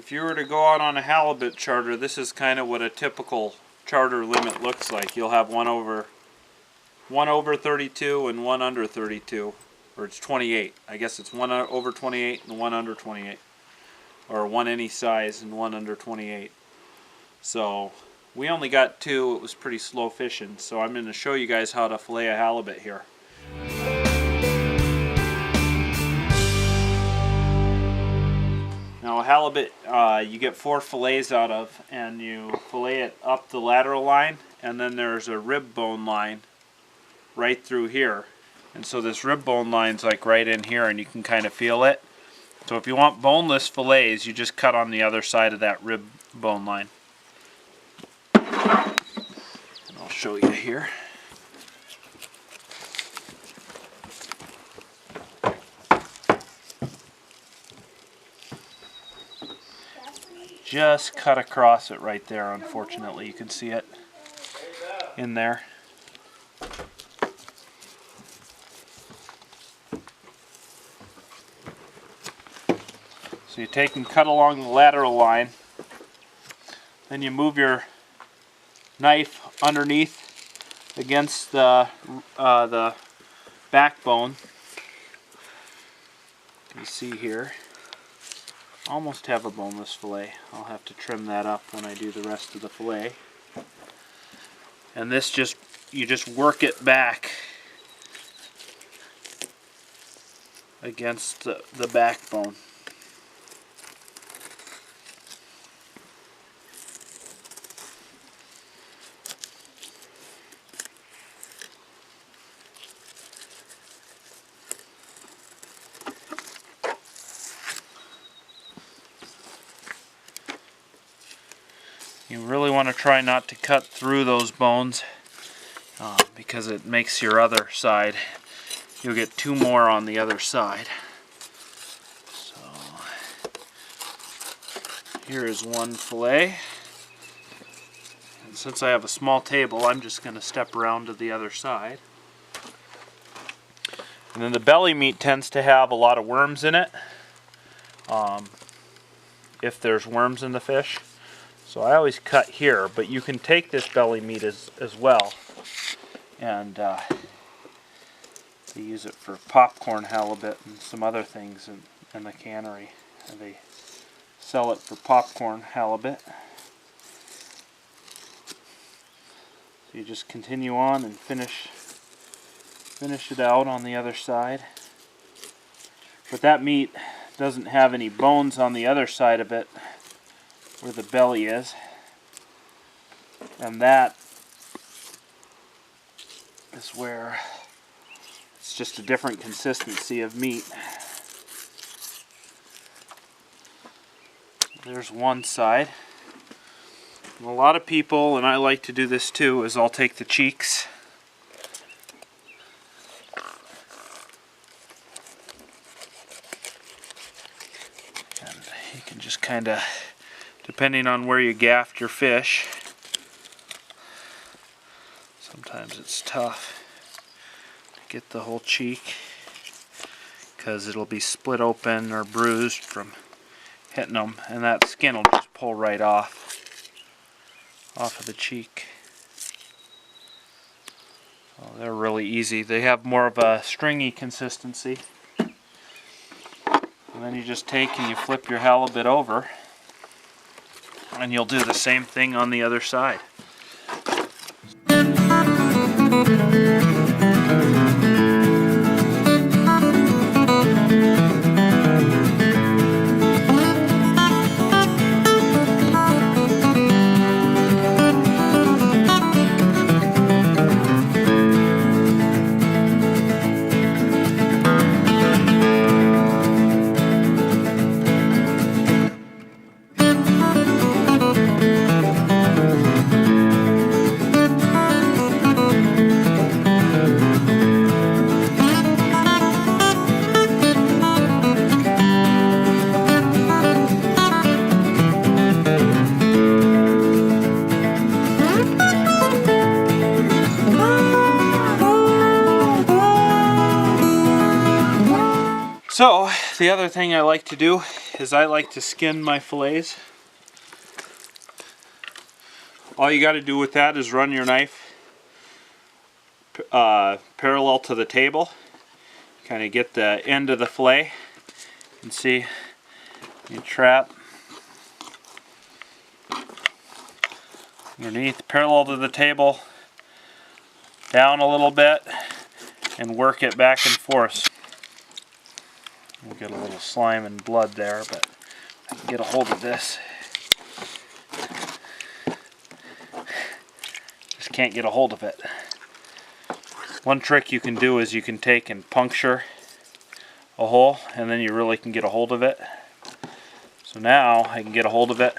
If you were to go out on a halibut charter, this is kind of what a typical charter limit looks like. You'll have one over 32 and one under 32, or it's 28. I guess it's one over 28 and one under 28, or one any size and one under 28. So we only got 2. It was pretty slow fishing, so I'm going to show you guys how to fillet a halibut here. Now a halibut you get 4 fillets out of, and you fillet it up the lateral line, and then there's a rib bone line right through here. And so this rib bone line's like right in here, and you can kind of feel it. So if you want boneless fillets, you just cut on the other side of that rib bone line. And I'll show you here. Just cut across it right there, unfortunately. You can see it in there. So you take and cut along the lateral line. Then you move your knife underneath against the backbone. You see here. Almost have a boneless fillet. I'll have to trim that up when I do the rest of the fillet. And this you just work it back against the backbone. You really want to try not to cut through those bones because it makes your other side, you'll get 2 more on the other side. So here is one fillet. And since I have a small table, I'm just going to step around to the other side. And then the belly meat tends to have a lot of worms in it, if there's worms in the fish. So I always cut here, but you can take this belly meat as well, and they use it for popcorn halibut and some other things in the cannery. And they sell it for popcorn halibut. So you just continue on and finish it out on the other side. But that meat doesn't have any bones on the other side of it, where the belly is, and that is where it's just a different consistency of meat. There's one side. And a lot of people, and I like to do this too, is I'll take the cheeks and you can just kind of, depending on where you gaffed your fish, sometimes it's tough to get the whole cheek because it'll be split open or bruised from hitting them, and that skin will just pull right off of the cheek. Oh, they're really easy. They have more of a stringy consistency. And then you just take and you flip your halibut over, and you'll do the same thing on the other side. So the other thing I like to do is I like to skin my fillets. All you got to do with that is run your knife parallel to the table. Kind of get the end of the fillet. You can see you trap underneath, parallel to the table, down a little bit, and work it back and forth. We'll get a little slime and blood there, but I can get a hold of this. Just can't get a hold of it. One trick you can do is you can take and puncture a hole, and then you really can get a hold of it. So now I can get a hold of it.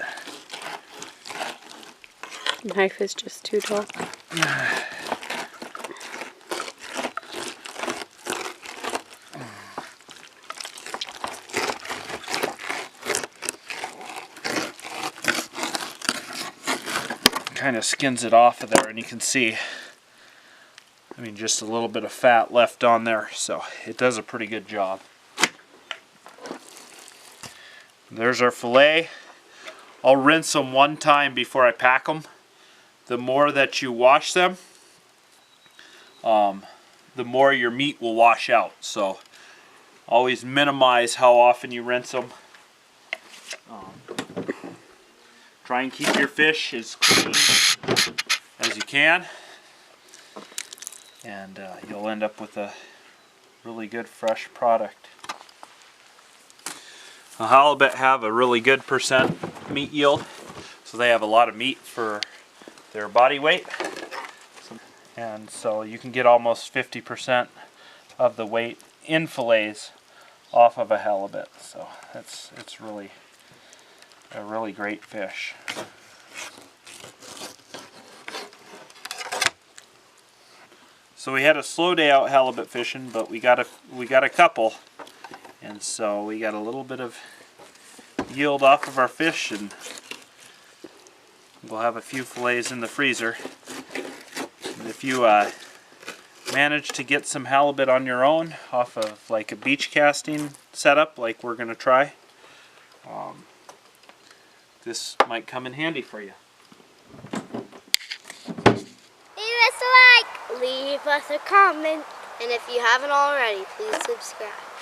The knife is just too dull. Kind of skins it off of there, and you can see, I mean, just a little bit of fat left on there, so it does a pretty good job. There's our fillet. I'll rinse them one time before I pack them. The more that you wash them, the more your meat will wash out. So always minimize how often you rinse them. Try and keep your fish as clean as you can, and you'll end up with a really good fresh product. The halibut have a really good % meat yield, so they have a lot of meat for their body weight, and so you can get almost 50% of the weight in fillets off of a halibut. So it's really a really great fish. So we had a slow day out halibut fishing, but we got a couple, and so we got a little bit of yield off of our fish, and we'll have a few fillets in the freezer. And if you manage to get some halibut on your own off of like a beach casting setup like we're going to try, this might come in handy for you. Leave us a like, leave us a comment, and if you haven't already, please subscribe.